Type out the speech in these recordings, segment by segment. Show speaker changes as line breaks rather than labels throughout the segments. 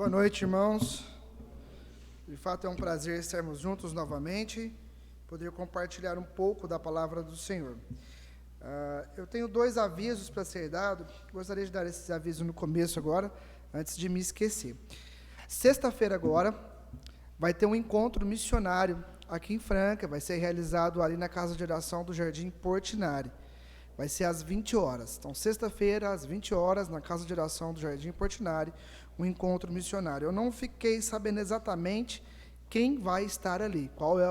Boa noite, irmãos. De fato, é um prazer estarmos juntos novamente, poder compartilhar um pouco da palavra do Senhor. Eu tenho 2 avisos para ser dado. Gostaria de dar esses avisos no começo agora, antes de me esquecer. Sexta-feira agora, vai ter um encontro missionário aqui em Franca, vai ser realizado ali na Casa de Oração do Jardim Portinari. Vai ser às 20 horas. Então, sexta-feira, às 20 horas, na Casa de Oração do Jardim Portinari, um encontro missionário. Eu não fiquei sabendo exatamente quem vai estar ali, qual é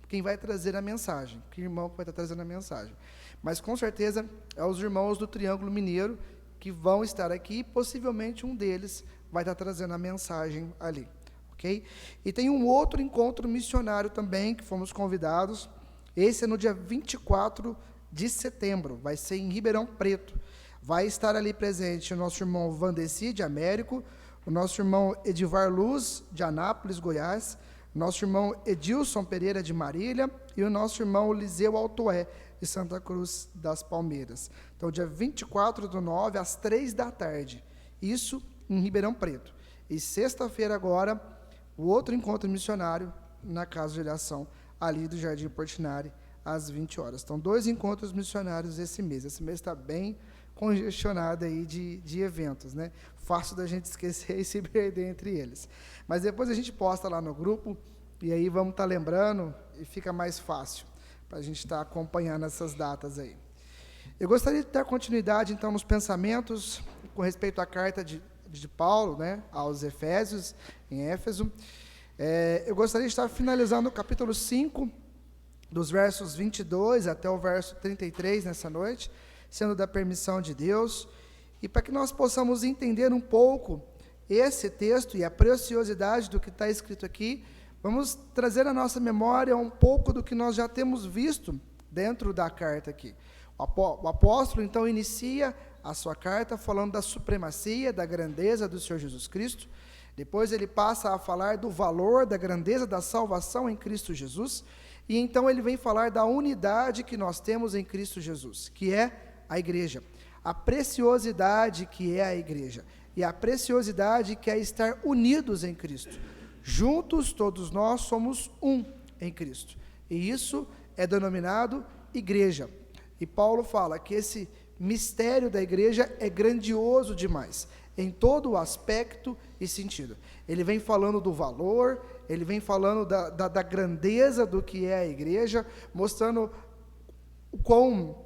quem vai trazer a mensagem, que irmão vai estar trazendo a mensagem. Mas, com certeza, é os irmãos do Triângulo Mineiro que vão estar aqui e, possivelmente, um deles vai estar trazendo a mensagem ali. Ok? E tem um outro encontro missionário também, que fomos convidados. Esse é no dia 24 de setembro, vai ser em Ribeirão Preto. Vai estar ali presente o nosso irmão Vandeci, de Américo, o nosso irmão Edivar Luz, de Anápolis, Goiás, o nosso irmão Edilson Pereira, de Marília, e o nosso irmão Liseu Altoé, de Santa Cruz das Palmeiras. Então, dia 24/9, às 15h, isso em Ribeirão Preto. E sexta-feira agora, o outro encontro missionário na Casa de Oração, ali do Jardim Portinari, às 20 horas. Então, 2 encontros missionários esse mês. Esse mês está bem congestionado aí de eventos, né? Fácil da gente esquecer e se perder entre eles. Mas depois a gente posta lá no grupo, e aí vamos estar lembrando, e fica mais fácil para a gente estar acompanhando essas datas aí. Eu gostaria de dar continuidade, então, nos pensamentos com respeito à carta de Paulo, né, aos Efésios, em Éfeso. Eu gostaria de estar finalizando o capítulo 5, dos versos 22 até o verso 33 nessa noite, sendo da permissão de Deus, e para que nós possamos entender um pouco esse texto e a preciosidade do que está escrito aqui, vamos trazer à nossa memória um pouco do que nós já temos visto dentro da carta aqui. O apóstolo, então, inicia a sua carta falando da supremacia, da grandeza do Senhor Jesus Cristo. Depois ele passa a falar do valor, da grandeza da salvação em Cristo Jesus. E então ele vem falar da unidade que nós temos em Cristo Jesus, que é a igreja. A preciosidade que é a igreja. E a preciosidade que é estar unidos em Cristo. Juntos, todos nós somos um em Cristo. E isso é denominado igreja. E Paulo fala que esse mistério da igreja é grandioso demais, em todo o aspecto e sentido. Ele vem falando do valor, ele vem falando da grandeza do que é a igreja, mostrando o quão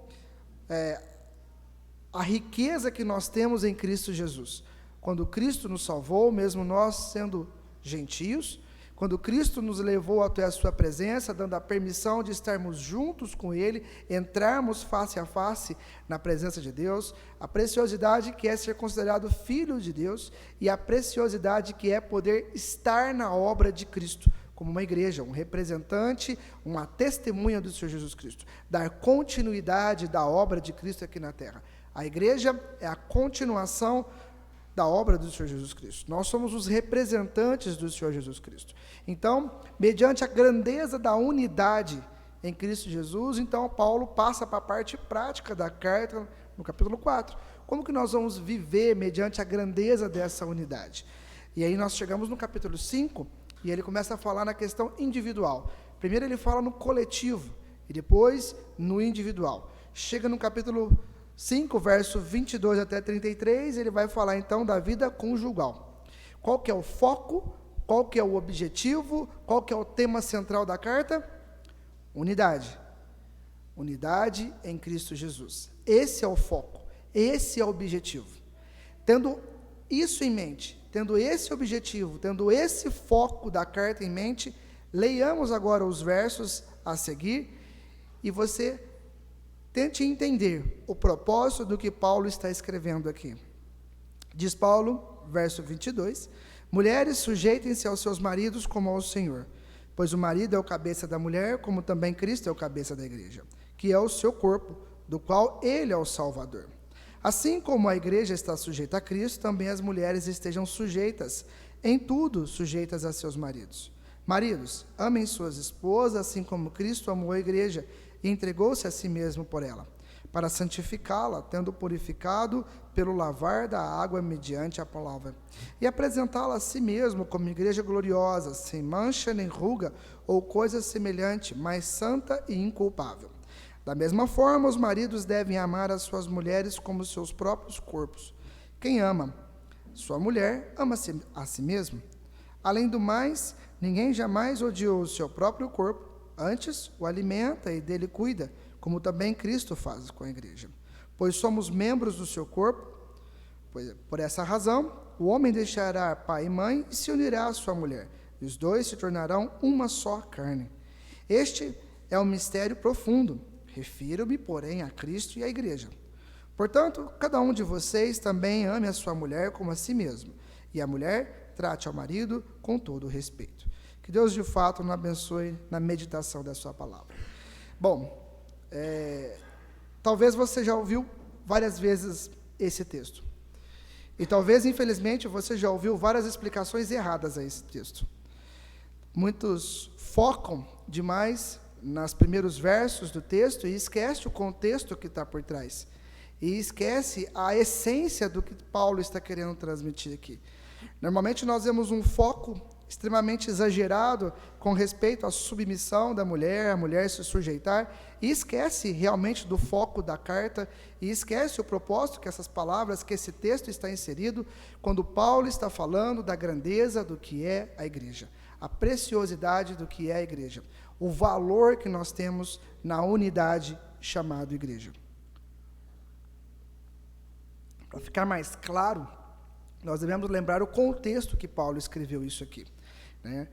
a riqueza que nós temos em Cristo Jesus. Quando Cristo nos salvou, mesmo nós sendo gentios, quando Cristo nos levou até a sua presença, dando a permissão de estarmos juntos com Ele, entrarmos face a face na presença de Deus, a preciosidade que é ser considerado filho de Deus, e a preciosidade que é poder estar na obra de Cristo, como uma igreja, um representante, uma testemunha do Senhor Jesus Cristo, dar continuidade da obra de Cristo aqui na terra. A igreja é a continuação da obra do Senhor Jesus Cristo. Nós somos os representantes do Senhor Jesus Cristo. Então, mediante a grandeza da unidade em Cristo Jesus, então Paulo passa para a parte prática da carta, no capítulo 4. Como que nós vamos viver mediante a grandeza dessa unidade? E aí nós chegamos no capítulo 5, e ele começa a falar na questão individual. Primeiro ele fala no coletivo, e depois no individual. Chega no capítulo 5, verso 22 até 33, ele vai falar então da vida conjugal. Qual que é o foco? Qual que é o objetivo? Qual que é o tema central da carta? Unidade. Unidade em Cristo Jesus. Esse é o foco, esse é o objetivo. Tendo isso em mente, tendo esse objetivo, tendo esse foco da carta em mente, leiamos agora os versos a seguir, e você tente entender o propósito do que Paulo está escrevendo aqui. Diz Paulo, verso 22, mulheres, sujeitem-se aos seus maridos como ao Senhor, pois o marido é o cabeça da mulher, como também Cristo é o cabeça da igreja, que é o seu corpo, do qual ele é o Salvador. Assim como a igreja está sujeita a Cristo, também as mulheres estejam sujeitas, em tudo sujeitas a seus maridos. Maridos, amem suas esposas, assim como Cristo amou a igreja, e entregou-se a si mesmo por ela, para santificá-la, tendo purificado pelo lavar da água mediante a palavra, e apresentá-la a si mesmo como igreja gloriosa, sem mancha nem ruga ou coisa semelhante, mas santa e inculpável. Da mesma forma, os maridos devem amar as suas mulheres como seus próprios corpos. Quem ama sua mulher, ama a si mesmo. Além do mais, ninguém jamais odiou o seu próprio corpo, antes o alimenta e dele cuida, como também Cristo faz com a igreja. Pois somos membros do seu corpo. Por essa razão, o homem deixará pai e mãe e se unirá à sua mulher, e os dois se tornarão uma só carne. Este é um mistério profundo. Refiro-me, porém, a Cristo e à igreja. Portanto, cada um de vocês também ame a sua mulher como a si mesmo, e a mulher trate ao marido com todo o respeito. Que Deus, de fato, nos abençoe na meditação da sua palavra. Bom, talvez você já ouviu várias vezes esse texto. E talvez, infelizmente, você já ouviu várias explicações erradas a esse texto. Muitos focam demais nos primeiros versos do texto e esquece o contexto que está por trás. E esquece a essência do que Paulo está querendo transmitir aqui. Normalmente nós vemos um foco extremamente exagerado com respeito à submissão da mulher, a mulher se sujeitar, e esquece realmente do foco da carta, e esquece o propósito que essas palavras, que esse texto está inserido, quando Paulo está falando da grandeza do que é a igreja, a preciosidade do que é a igreja, o valor que nós temos na unidade chamada igreja. Para ficar mais claro, nós devemos lembrar o contexto que Paulo escreveu isso aqui, né?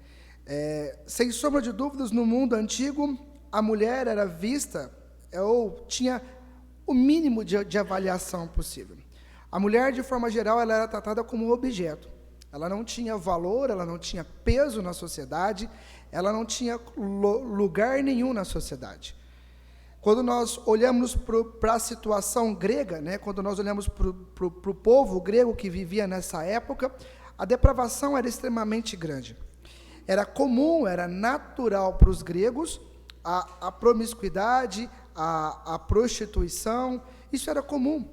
Sem sombra de dúvidas, no mundo antigo, a mulher era vista, ou tinha o mínimo de avaliação possível. A mulher, de forma geral, ela era tratada como um objeto. Ela não tinha valor, ela não tinha peso na sociedade, ela não tinha lugar nenhum na sociedade. Quando nós olhamos para a situação grega, né, quando nós olhamos para o povo grego que vivia nessa época, a depravação era extremamente grande. Era comum, era natural para os gregos a promiscuidade, a prostituição, isso era comum.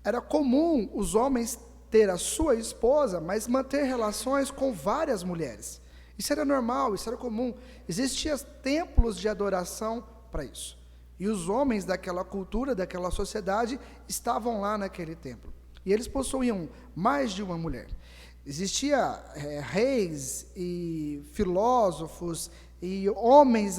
Era comum os homens ter a sua esposa, mas manter relações com várias mulheres. Isso era normal, isso era comum. Existiam templos de adoração para isso. E os homens daquela cultura, daquela sociedade, estavam lá naquele templo. E eles possuíam mais de uma mulher. Existia reis e filósofos e homens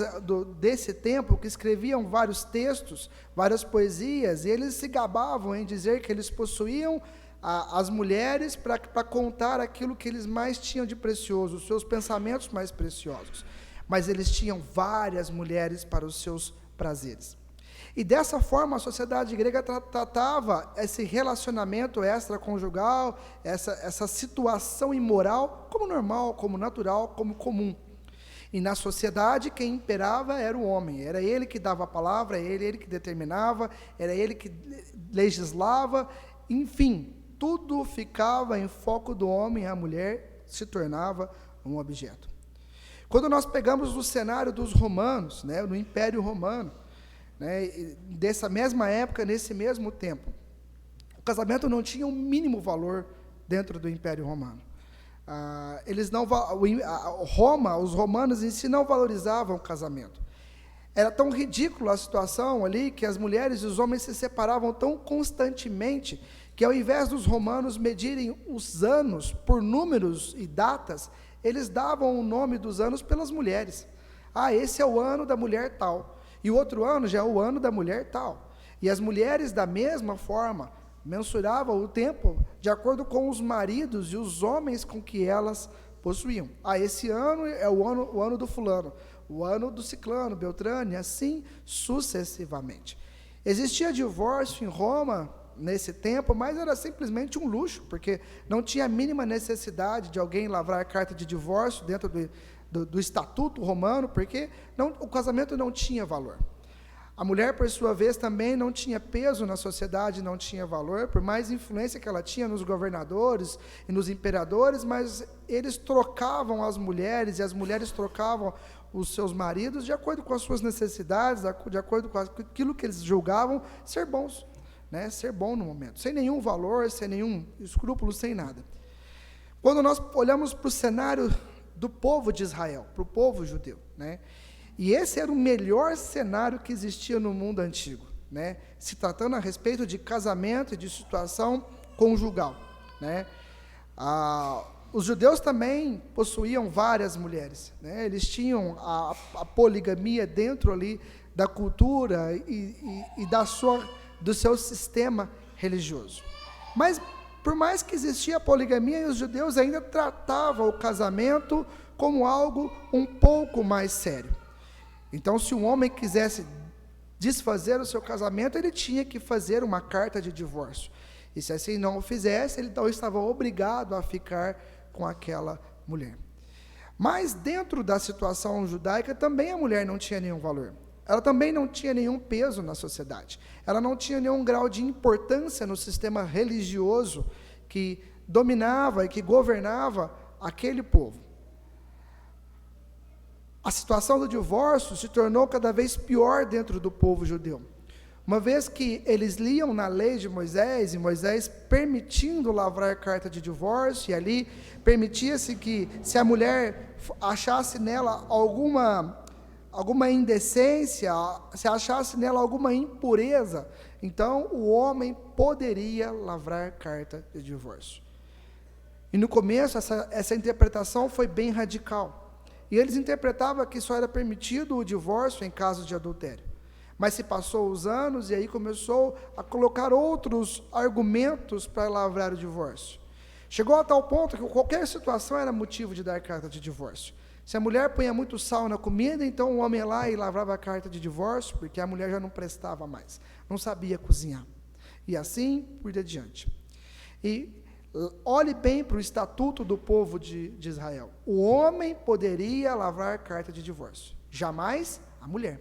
desse tempo que escreviam vários textos, várias poesias, e eles se gabavam em dizer que eles possuíam as mulheres para contar aquilo que eles mais tinham de precioso, os seus pensamentos mais preciosos. Mas eles tinham várias mulheres para os seus prazeres. E dessa forma a sociedade grega tratava esse relacionamento extraconjugal, essa situação imoral, como normal, como natural, como comum. E na sociedade quem imperava era o homem, era ele que dava a palavra, era ele que determinava, era ele que legislava, enfim, tudo ficava em foco do homem, a mulher se tornava um objeto. Quando nós pegamos o cenário dos romanos, né, no Império Romano, né, dessa mesma época, nesse mesmo tempo, o casamento não tinha um mínimo valor dentro do Império Romano. Os romanos em si não valorizavam o casamento. Era tão ridícula a situação ali que as mulheres e os homens se separavam tão constantemente que, ao invés dos romanos medirem os anos por números e datas, eles davam o nome dos anos pelas mulheres. Esse é o ano da mulher tal. E o outro ano já é o ano da mulher tal. E as mulheres, da mesma forma, mensuravam o tempo de acordo com os maridos e os homens com que elas possuíam. Esse ano é o ano do fulano, o ano do ciclano, Beltrano, e assim sucessivamente. Existia divórcio em Roma nesse tempo, mas era simplesmente um luxo, porque não tinha a mínima necessidade de alguém lavrar carta de divórcio dentro do estatuto romano, porque o casamento não tinha valor. A mulher, por sua vez, também não tinha peso na sociedade, não tinha valor, por mais influência que ela tinha nos governadores e nos imperadores, mas eles trocavam as mulheres e as mulheres trocavam os seus maridos de acordo com as suas necessidades, de acordo com aquilo que eles julgavam ser bons, né? Ser bom no momento, sem nenhum valor, sem nenhum escrúpulo, sem nada. Quando nós olhamos para o cenário do povo de Israel, para o povo judeu, né? E esse era o melhor cenário que existia no mundo antigo, né? Se tratando a respeito de casamento e de situação conjugal, né? Os judeus também possuíam várias mulheres, né? Eles tinham a poligamia dentro ali da cultura e do seu sistema religioso. Mas, por mais que existia a poligamia, os judeus ainda tratavam o casamento como algo um pouco mais sério. Então, se um homem quisesse desfazer o seu casamento, ele tinha que fazer uma carta de divórcio. E se assim não o fizesse, ele então estava obrigado a ficar com aquela mulher. Mas dentro da situação judaica, também a mulher não tinha nenhum valor. Ela também não tinha nenhum peso na sociedade. Ela não tinha nenhum grau de importância no sistema religioso que dominava e que governava aquele povo. A situação do divórcio se tornou cada vez pior dentro do povo judeu. Uma vez que eles liam na lei de Moisés, e Moisés permitindo lavrar carta de divórcio, e ali permitia-se que, se a mulher achasse nela alguma indecência, se achasse nela alguma impureza, então o homem poderia lavrar carta de divórcio. E no começo essa interpretação foi bem radical. E eles interpretavam que só era permitido o divórcio em caso de adultério. Mas se passou os anos e aí começou a colocar outros argumentos para lavrar o divórcio. Chegou a tal ponto que qualquer situação era motivo de dar carta de divórcio. Se a mulher punha muito sal na comida, então o homem ia lá e lavrava a carta de divórcio, porque a mulher já não prestava mais, não sabia cozinhar. E assim por diante. E olhe bem para o estatuto do povo de Israel. O homem poderia lavrar carta de divórcio, jamais a mulher.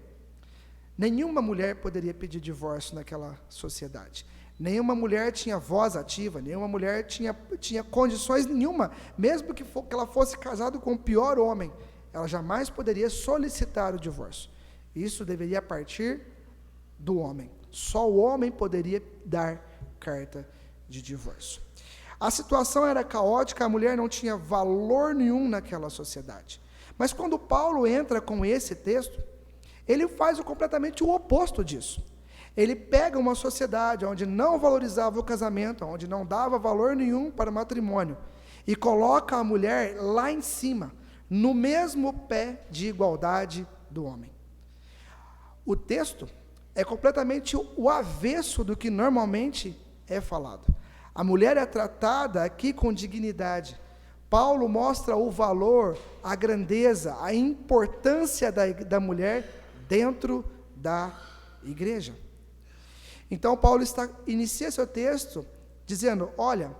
Nenhuma mulher poderia pedir divórcio naquela sociedade. Nenhuma mulher tinha voz ativa, nenhuma mulher tinha condições nenhuma, mesmo que ela fosse casada com o pior homem, ela jamais poderia solicitar o divórcio. Isso deveria partir do homem. Só o homem poderia dar carta de divórcio. A situação era caótica, a mulher não tinha valor nenhum naquela sociedade. Mas quando Paulo entra com esse texto, ele faz completamente o oposto disso. Ele pega uma sociedade onde não valorizava o casamento, onde não dava valor nenhum para o matrimônio, e coloca a mulher lá em cima, no mesmo pé de igualdade do homem. O texto é completamente o avesso do que normalmente é falado. A mulher é tratada aqui com dignidade. Paulo mostra o valor, a grandeza, a importância da mulher dentro da igreja. Então, Paulo inicia seu texto dizendo, olha,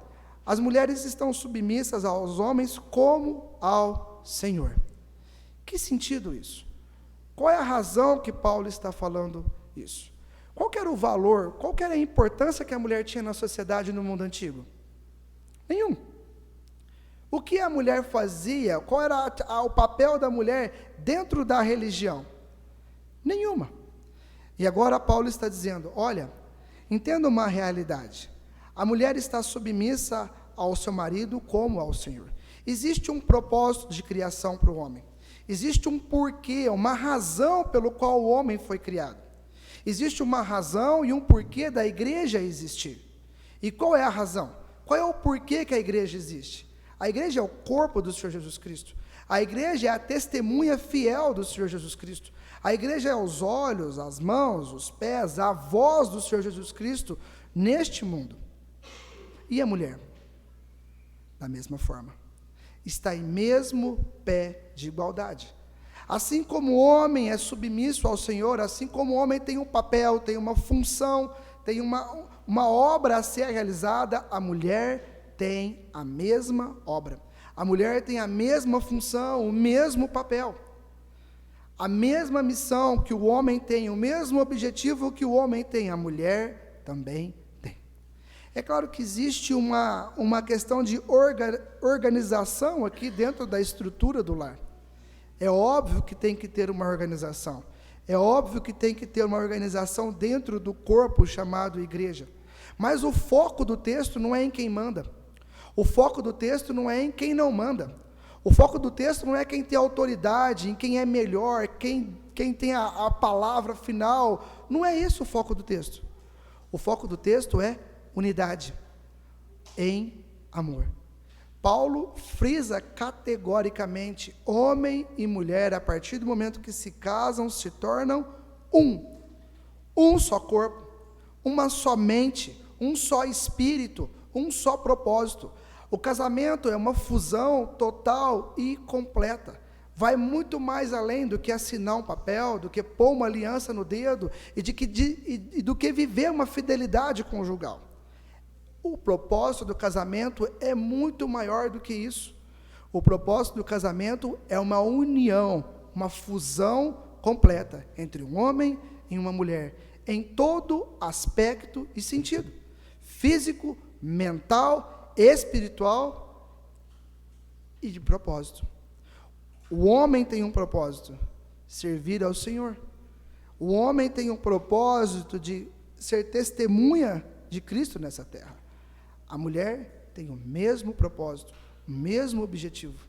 as mulheres estão submissas aos homens como ao Senhor. Que sentido isso? Qual é a razão que Paulo está falando isso? Qual que era o valor, qual que era a importância que a mulher tinha na sociedade no mundo antigo? Nenhum. O que a mulher fazia, qual era o papel da mulher dentro da religião? Nenhuma. E agora Paulo está dizendo, olha, entenda uma realidade. A mulher está submissa ao seu marido como ao Senhor. Existe um propósito de criação para o homem. Existe um porquê, uma razão pelo qual o homem foi criado. Existe uma razão e um porquê da igreja existir. E qual é a razão? Qual é o porquê que a igreja existe? A igreja é o corpo do Senhor Jesus Cristo. A igreja é a testemunha fiel do Senhor Jesus Cristo. A igreja é os olhos, as mãos, os pés, a voz do Senhor Jesus Cristo neste mundo. E a mulher? Da mesma forma. Está em mesmo pé de igualdade. Assim como o homem é submisso ao Senhor, assim como o homem tem um papel, tem uma função, tem uma obra a ser realizada, a mulher tem a mesma obra. A mulher tem a mesma função, o mesmo papel. A mesma missão que o homem tem, o mesmo objetivo que o homem tem, a mulher também tem. É claro que existe uma questão de organização aqui dentro da estrutura do lar. É óbvio que tem que ter uma organização. É óbvio que tem que ter uma organização dentro do corpo chamado igreja. Mas o foco do texto não é em quem manda. O foco do texto não é em quem não manda. O foco do texto não é quem tem autoridade, em quem é melhor, quem tem a palavra final. Não é esse o foco do texto. O foco do texto é unidade em amor. Paulo frisa categoricamente: homem e mulher, a partir do momento que se casam, se tornam um só corpo, uma só mente, um só espírito, um só propósito. O casamento é uma fusão total e completa. Vai muito mais além do que assinar um papel, do que pôr uma aliança no dedo e do que viver uma fidelidade conjugal. O propósito do casamento é muito maior do que isso. O propósito do casamento é uma união, uma fusão completa entre um homem e uma mulher, em todo aspecto e sentido: físico, mental, espiritual e de propósito. O homem tem um propósito: servir ao Senhor. O homem tem um propósito de ser testemunha de Cristo nessa terra. A mulher tem o mesmo propósito, o mesmo objetivo,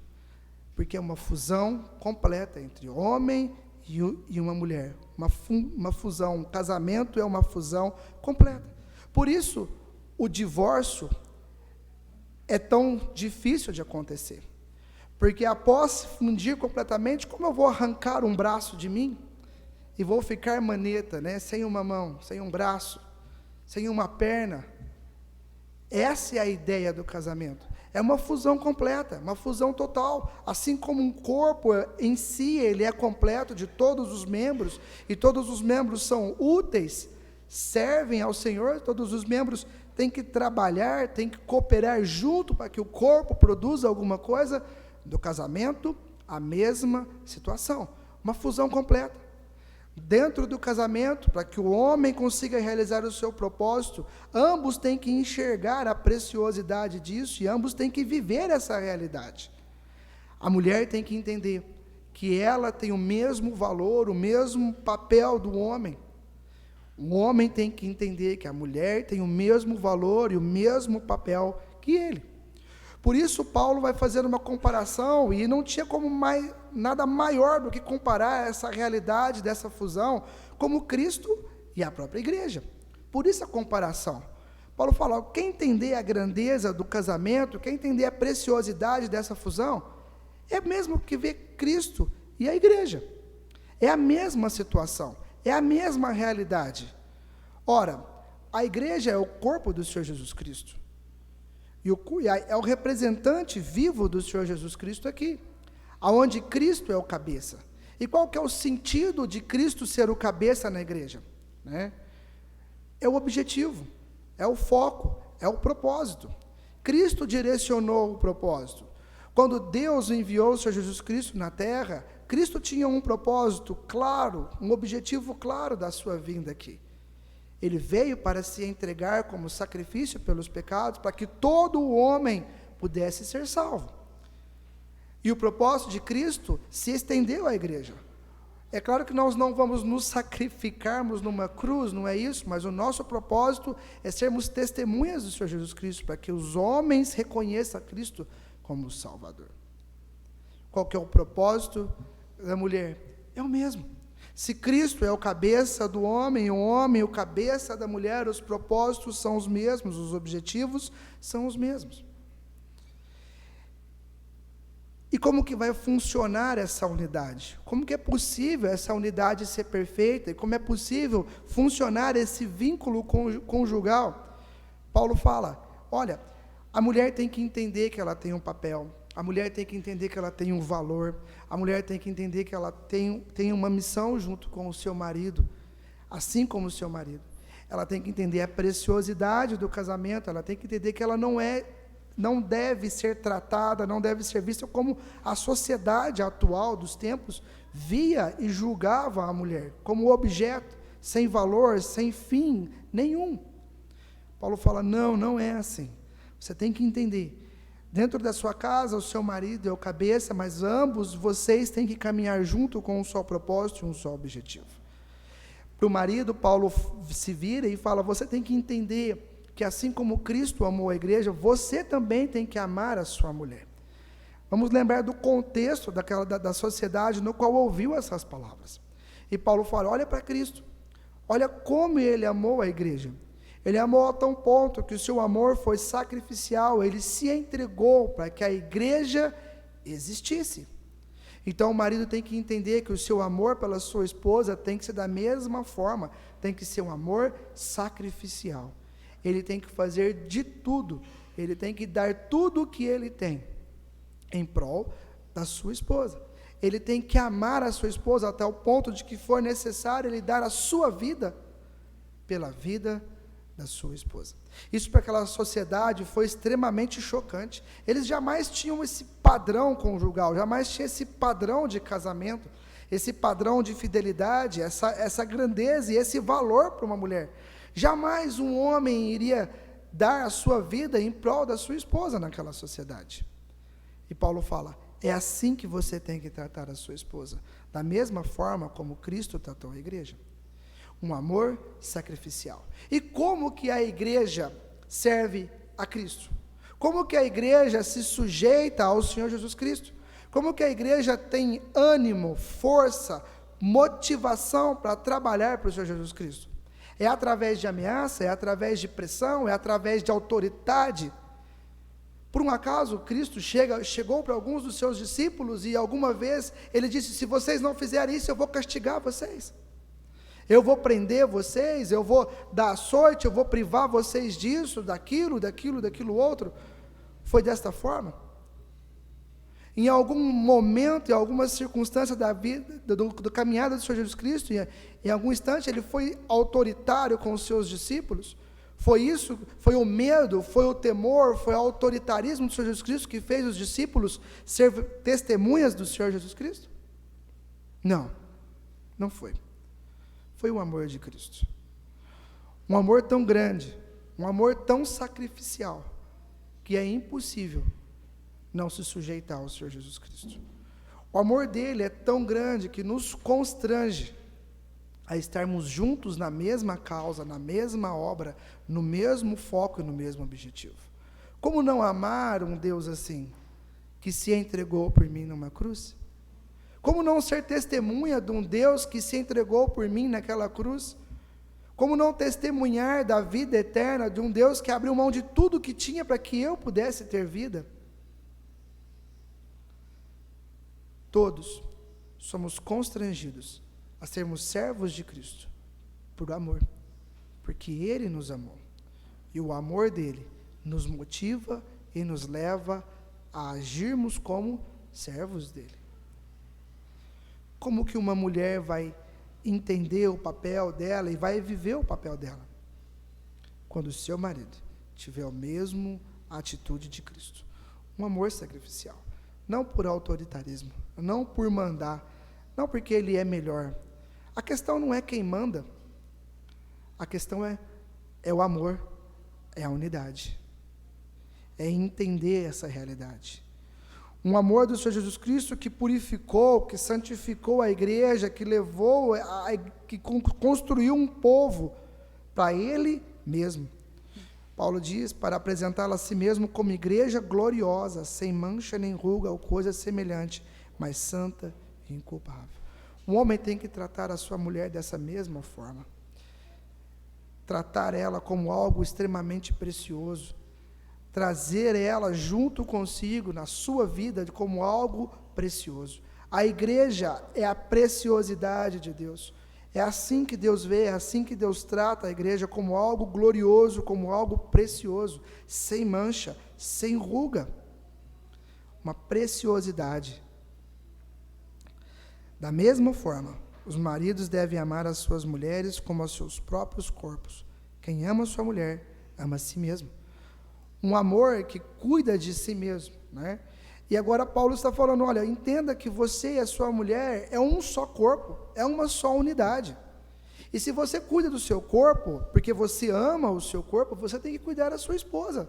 porque é uma fusão completa entre homem e uma mulher. Uma fusão, um casamento é uma fusão completa. Por isso, o divórcio é tão difícil de acontecer, porque após se fundir completamente, como eu vou arrancar um braço de mim e vou ficar maneta, sem uma mão, sem um braço, sem uma perna? Essa é a ideia do casamento. É uma fusão completa, uma fusão total. Assim como um corpo em si, ele é completo de todos os membros, e todos os membros são úteis, servem ao Senhor, todos os membros têm que trabalhar, têm que cooperar junto para que o corpo produza alguma coisa. Do casamento, a mesma situação, uma fusão completa. Dentro do casamento, para que o homem consiga realizar o seu propósito, ambos têm que enxergar a preciosidade disso e ambos têm que viver essa realidade. A mulher tem que entender que ela tem o mesmo valor, o mesmo papel do homem. O homem tem que entender que a mulher tem o mesmo valor e o mesmo papel que ele. Por isso, Paulo vai fazer uma comparação, e não tinha como nada maior do que comparar essa realidade dessa fusão como Cristo e a própria igreja. Por isso a comparação. Paulo fala: quer entender a grandeza do casamento, quer entender a preciosidade dessa fusão, é mesmo que ver Cristo e a igreja. É a mesma situação, é a mesma realidade. Ora, a igreja é o corpo do Senhor Jesus Cristo. E é o representante vivo do Senhor Jesus Cristo aqui, aonde Cristo é o cabeça. E qual que é o sentido de Cristo ser o cabeça na igreja? É o objetivo, é o foco, é o propósito. Cristo direcionou o propósito. Quando Deus enviou o Senhor Jesus Cristo na terra, Cristo tinha um propósito claro, um objetivo claro da sua vinda aqui. Ele veio para se entregar como sacrifício pelos pecados, para que todo o homem pudesse ser salvo. E o propósito de Cristo se estendeu à igreja. É claro que nós não vamos nos sacrificarmos numa cruz, não é isso, mas o nosso propósito é sermos testemunhas do Senhor Jesus Cristo, para que os homens reconheçam Cristo como o Salvador. Qual que é o propósito da mulher? É o mesmo. Se Cristo é o cabeça do homem, o homem o cabeça da mulher, os propósitos são os mesmos, os objetivos são os mesmos. E como que vai funcionar essa unidade? Como que é possível essa unidade ser perfeita? E como é possível funcionar esse vínculo conjugal? Paulo fala: olha, a mulher tem que entender que ela tem um papel, a mulher tem que entender que ela tem um valor, a mulher tem que entender que ela tem uma missão junto com o seu marido, assim como o seu marido. Ela tem que entender a preciosidade do casamento, ela tem que entender que ela não é não deve ser tratada, não deve ser vista como a sociedade atual dos tempos via e julgava a mulher, como objeto, sem valor, sem fim nenhum. Paulo fala, não é assim. Você tem que entender, dentro da sua casa, o seu marido é o cabeça, mas ambos vocês têm que caminhar junto com um só propósito e um só objetivo. Para o marido, Paulo se vira e fala, você tem que entender que assim como Cristo amou a igreja, você também tem que amar a sua mulher. Vamos lembrar do contexto da sociedade no qual ouviu essas palavras. E Paulo fala, olha para Cristo, olha como ele amou a igreja. Ele amou a tal ponto que o seu amor foi sacrificial, ele se entregou para que a igreja existisse. Então o marido tem que entender que o seu amor pela sua esposa tem que ser da mesma forma, tem que ser um amor sacrificial. Ele tem que fazer de tudo, ele tem que dar tudo o que ele tem em prol da sua esposa. Ele tem que amar a sua esposa até o ponto de que for necessário ele dar a sua vida pela vida da sua esposa. Isso para aquela sociedade foi extremamente chocante. Eles jamais tinham esse padrão conjugal, jamais tinham esse padrão de casamento, esse padrão de fidelidade, essa grandeza e esse valor para uma mulher. Jamais um homem iria dar a sua vida em prol da sua esposa naquela sociedade. E Paulo fala, é assim que você tem que tratar a sua esposa, da mesma forma como Cristo tratou a igreja. Um amor sacrificial. E como que a igreja serve a Cristo? Como que a igreja se sujeita ao Senhor Jesus Cristo? Como que a igreja tem ânimo, força, motivação para trabalhar para o Senhor Jesus Cristo? É através de ameaça, é através de pressão, é através de autoridade. Por um acaso, Cristo chegou para alguns dos seus discípulos e alguma vez ele disse, se vocês não fizerem isso, eu vou castigar vocês. Eu vou prender vocês, eu vou dar açoite, eu vou privar vocês disso, daquilo outro. Foi desta forma? Em algum momento, em alguma circunstância da vida, do caminhada do Senhor Jesus Cristo, em algum instante ele foi autoritário com os seus discípulos? Foi isso? Foi o medo, foi o temor, foi o autoritarismo do Senhor Jesus Cristo que fez os discípulos ser testemunhas do Senhor Jesus Cristo? Não foi. Foi o amor de Cristo. Um amor tão grande, um amor tão sacrificial, que é impossível não se sujeitar ao Senhor Jesus Cristo. O amor dele é tão grande que nos constrange a estarmos juntos na mesma causa, na mesma obra, no mesmo foco e no mesmo objetivo. Como não amar um Deus assim, que se entregou por mim numa cruz? Como não ser testemunha de um Deus que se entregou por mim naquela cruz? Como não testemunhar da vida eterna de um Deus que abriu mão de tudo que tinha para que eu pudesse ter vida? Todos somos constrangidos a sermos servos de Cristo por amor, porque Ele nos amou. E o amor dele nos motiva e nos leva a agirmos como servos dele. Como que uma mulher vai entender o papel dela e vai viver o papel dela? Quando o seu marido tiver a mesma atitude de Cristo. Um amor sacrificial. Não por autoritarismo, não por mandar, não porque ele é melhor. A questão não é quem manda. A questão é o amor, é a unidade. É entender essa realidade. Um amor do Senhor Jesus Cristo que purificou, que santificou a igreja, que levou, que construiu um povo para Ele mesmo. Paulo diz, para apresentá-la a si mesmo como igreja gloriosa, sem mancha nem ruga ou coisa semelhante, mas santa e inculpável. Um homem tem que tratar a sua mulher dessa mesma forma. Tratar ela como algo extremamente precioso. Trazer ela junto consigo na sua vida como algo precioso. A igreja é a preciosidade de Deus. É assim que Deus vê, é assim que Deus trata a igreja como algo glorioso, como algo precioso, sem mancha, sem ruga. Uma preciosidade. Da mesma forma, os maridos devem amar as suas mulheres como aos seus próprios corpos. Quem ama a sua mulher, ama a si mesmo. um amor que cuida de si mesmo, né? E agora Paulo está falando, olha, entenda que você e a sua mulher é um só corpo, é uma só unidade. E se você cuida do seu corpo, porque você ama o seu corpo, você tem que cuidar da sua esposa,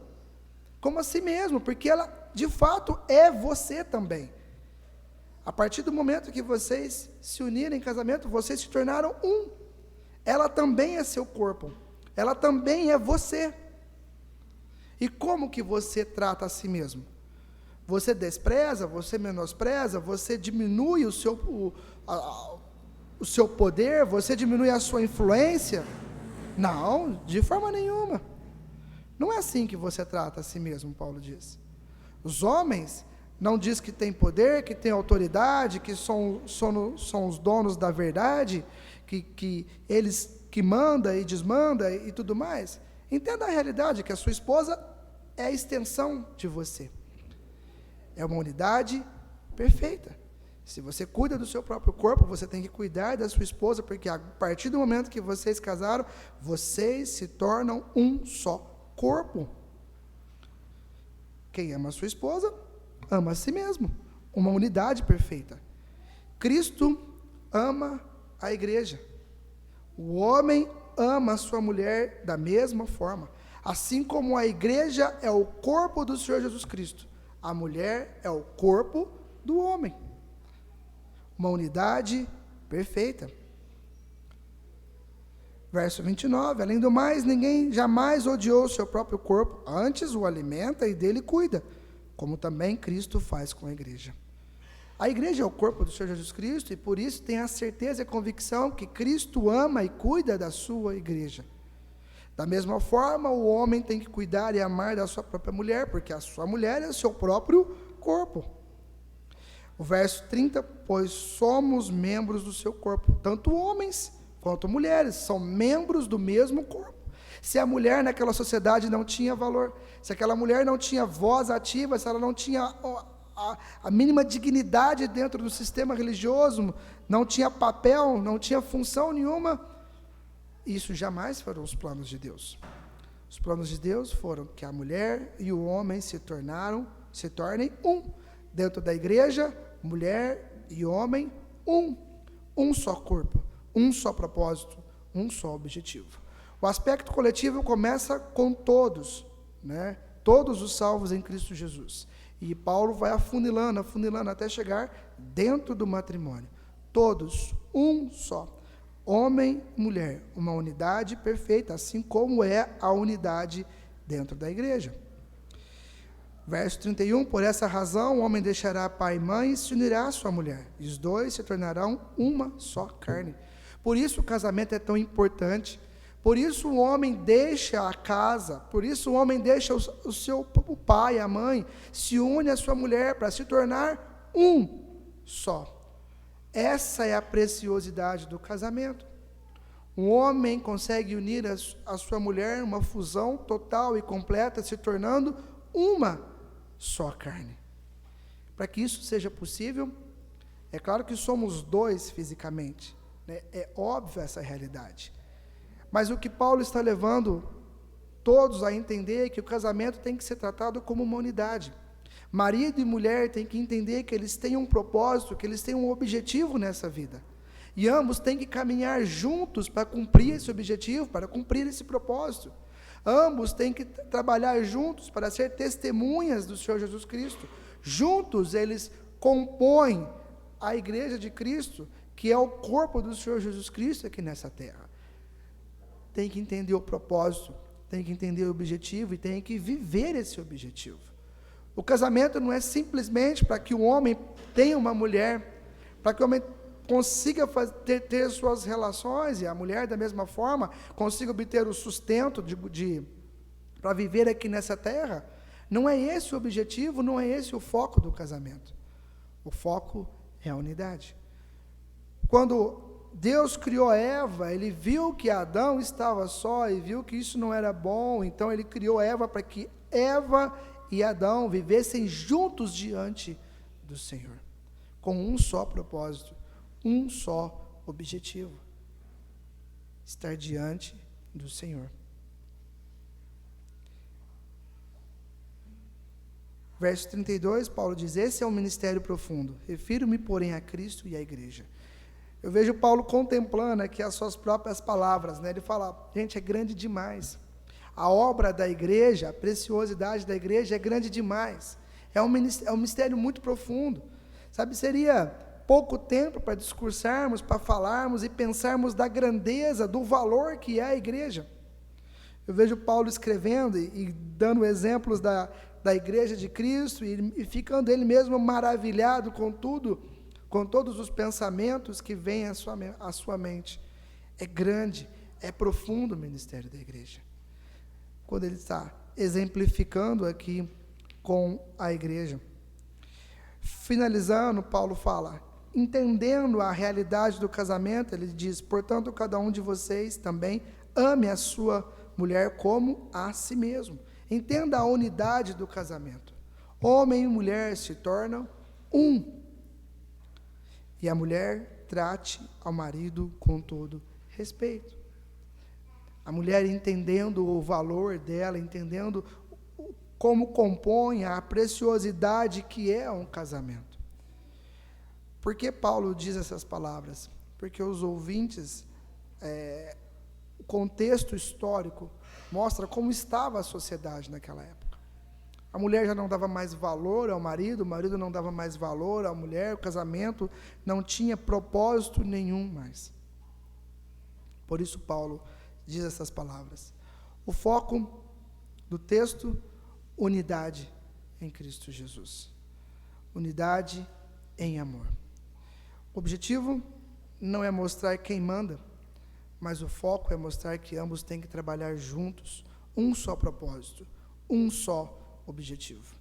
como a si mesmo, porque ela, de fato, é você também. A partir do momento que vocês se uniram em casamento, vocês se tornaram um. Ela também é seu corpo, ela também é você. E como que você trata a si mesmo? Você despreza, você menospreza, você diminui o seu poder, você diminui a sua influência? Não, de forma nenhuma. Não é assim que você trata a si mesmo, Paulo diz. Os homens não diz que tem poder, que tem autoridade, que são os donos da verdade, que eles que manda e desmanda e tudo mais. Entenda a realidade, que a sua esposa é a extensão de você. É uma unidade perfeita. Se você cuida do seu próprio corpo, você tem que cuidar da sua esposa, porque a partir do momento que vocês casaram, vocês se tornam um só corpo. Quem ama a sua esposa, ama a si mesmo. Uma unidade perfeita. Cristo ama a igreja. O homem ama a sua mulher da mesma forma. Assim como a igreja é o corpo do Senhor Jesus Cristo, a mulher é o corpo do homem. Uma unidade perfeita. Verso 29, além do mais, ninguém jamais odiou o seu próprio corpo, antes o alimenta e dele cuida, como também Cristo faz com a igreja. A igreja é o corpo do Senhor Jesus Cristo, e por isso tem a certeza e a convicção que Cristo ama e cuida da sua igreja. Da mesma forma, o homem tem que cuidar e amar da sua própria mulher, porque a sua mulher é o seu próprio corpo. O verso 30, pois somos membros do seu corpo, tanto homens quanto mulheres, são membros do mesmo corpo. Se a mulher naquela sociedade não tinha valor, se aquela mulher não tinha voz ativa, se ela não tinha a mínima dignidade dentro do sistema religioso, não tinha papel, não tinha função nenhuma, isso jamais foram os planos de Deus. Os planos de Deus foram que a mulher e o homem se tornem um. Dentro da igreja, mulher e homem, um só corpo, um só propósito, um só objetivo. O aspecto coletivo começa com todos, né? Todos os salvos em Cristo Jesus. E Paulo vai afunilando até chegar dentro do matrimônio. Todos, um só. Homem e mulher, uma unidade perfeita, assim como é a unidade dentro da igreja. Verso 31, por essa razão o homem deixará pai e mãe e se unirá à sua mulher, e os dois se tornarão uma só carne. Por isso o casamento é tão importante, por isso o homem deixa a casa, por isso o homem deixa o pai, a mãe, se une à sua mulher para se tornar um só. Essa é a preciosidade do casamento. Um homem consegue unir a sua mulher, uma fusão total e completa, se tornando uma só carne. Para que isso seja possível, é claro que somos dois fisicamente, né? É óbvio essa realidade. Mas o que Paulo está levando todos a entender é que o casamento tem que ser tratado como uma unidade. Marido e mulher têm que entender que eles têm um propósito, que eles têm um objetivo nessa vida. E ambos têm que caminhar juntos para cumprir esse objetivo, para cumprir esse propósito. Ambos têm que trabalhar juntos para ser testemunhas do Senhor Jesus Cristo. Juntos eles compõem a igreja de Cristo, que é o corpo do Senhor Jesus Cristo aqui nessa terra. Tem que entender o propósito, tem que entender o objetivo e tem que viver esse objetivo. O casamento não é simplesmente para que o homem tenha uma mulher, para que o homem consiga ter suas relações, e a mulher da mesma forma consiga obter o sustento para viver aqui nessa terra. Não é esse o objetivo, não é esse o foco do casamento. O foco é a unidade. Quando Deus criou Eva, Ele viu que Adão estava só e viu que isso não era bom, então Ele criou Eva para que Eva e Adão vivessem juntos diante do Senhor, com um só propósito, um só objetivo: estar diante do Senhor. Verso 32, Paulo diz: esse é um ministério profundo. Refiro-me, porém, a Cristo e à igreja. Eu vejo Paulo contemplando aqui as suas próprias palavras, né? Ele fala: gente, é grande demais. A obra da igreja, a preciosidade da igreja é grande demais. É um mistério muito profundo. Sabe, seria pouco tempo para discursarmos, para falarmos e pensarmos da grandeza, do valor que é a igreja. Eu vejo Paulo escrevendo e dando exemplos da igreja de Cristo e ficando ele mesmo maravilhado com tudo, com todos os pensamentos que vêm à sua mente. É grande, é profundo o ministério da igreja. Quando ele está exemplificando aqui com a igreja. Finalizando, Paulo fala: entendendo a realidade do casamento, ele diz: portanto, cada um de vocês também ame a sua mulher como a si mesmo. Entenda a unidade do casamento. Homem e mulher se tornam um. E a mulher trate ao marido com todo respeito. A mulher entendendo o valor dela, entendendo como compõe a preciosidade que é um casamento. Por que Paulo diz essas palavras? Porque os ouvintes, o contexto histórico mostra como estava a sociedade naquela época. A mulher já não dava mais valor ao marido, o marido não dava mais valor à mulher, o casamento não tinha propósito nenhum mais. Por isso Paulo diz essas palavras. O foco do texto: unidade em Cristo Jesus. Unidade em amor. O objetivo não é mostrar quem manda, mas o foco é mostrar que ambos têm que trabalhar juntos, um só propósito, um só objetivo.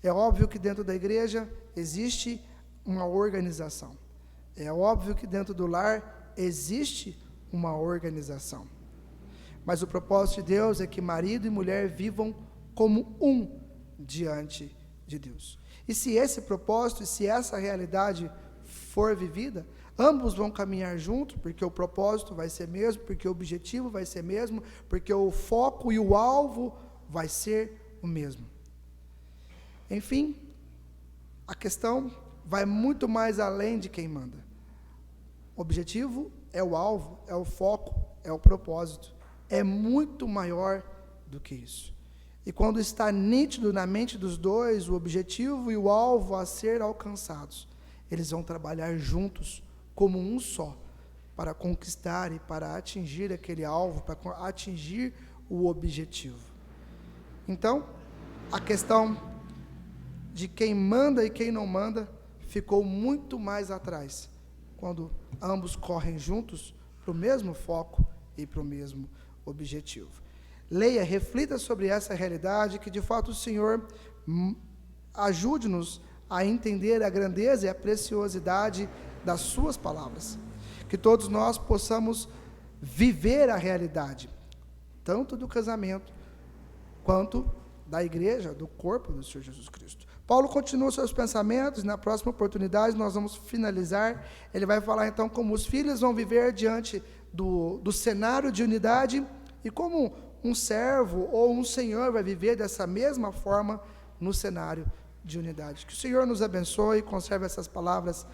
É óbvio que dentro da igreja existe uma organização. É óbvio que dentro do lar existe uma organização. Mas o propósito de Deus é que marido e mulher vivam como um diante de Deus. E se esse propósito, se essa realidade for vivida, ambos vão caminhar juntos, porque o propósito vai ser mesmo, porque o objetivo vai ser mesmo, porque o foco e o alvo vai ser o mesmo. Enfim, a questão vai muito mais além de quem manda. O objetivo é o alvo, é o foco, é o propósito. É muito maior do que isso. E quando está nítido na mente dos dois o objetivo e o alvo a ser alcançados, eles vão trabalhar juntos como um só, para conquistar e para atingir aquele alvo, para atingir o objetivo. Então, a questão de quem manda e quem não manda ficou muito mais atrás, quando ambos correm juntos para o mesmo foco e para o mesmo objetivo. Leia, reflita sobre essa realidade, que de fato o Senhor ajude-nos a entender a grandeza e a preciosidade das suas palavras. Que todos nós possamos viver a realidade, tanto do casamento, quanto da igreja, do corpo do Senhor Jesus Cristo. Paulo continua seus pensamentos, na próxima oportunidade nós vamos finalizar. Ele vai falar então como os filhos vão viver diante do cenário de unidade e como um servo ou um senhor vai viver dessa mesma forma no cenário de unidade. Que o Senhor nos abençoe e conserve essas palavras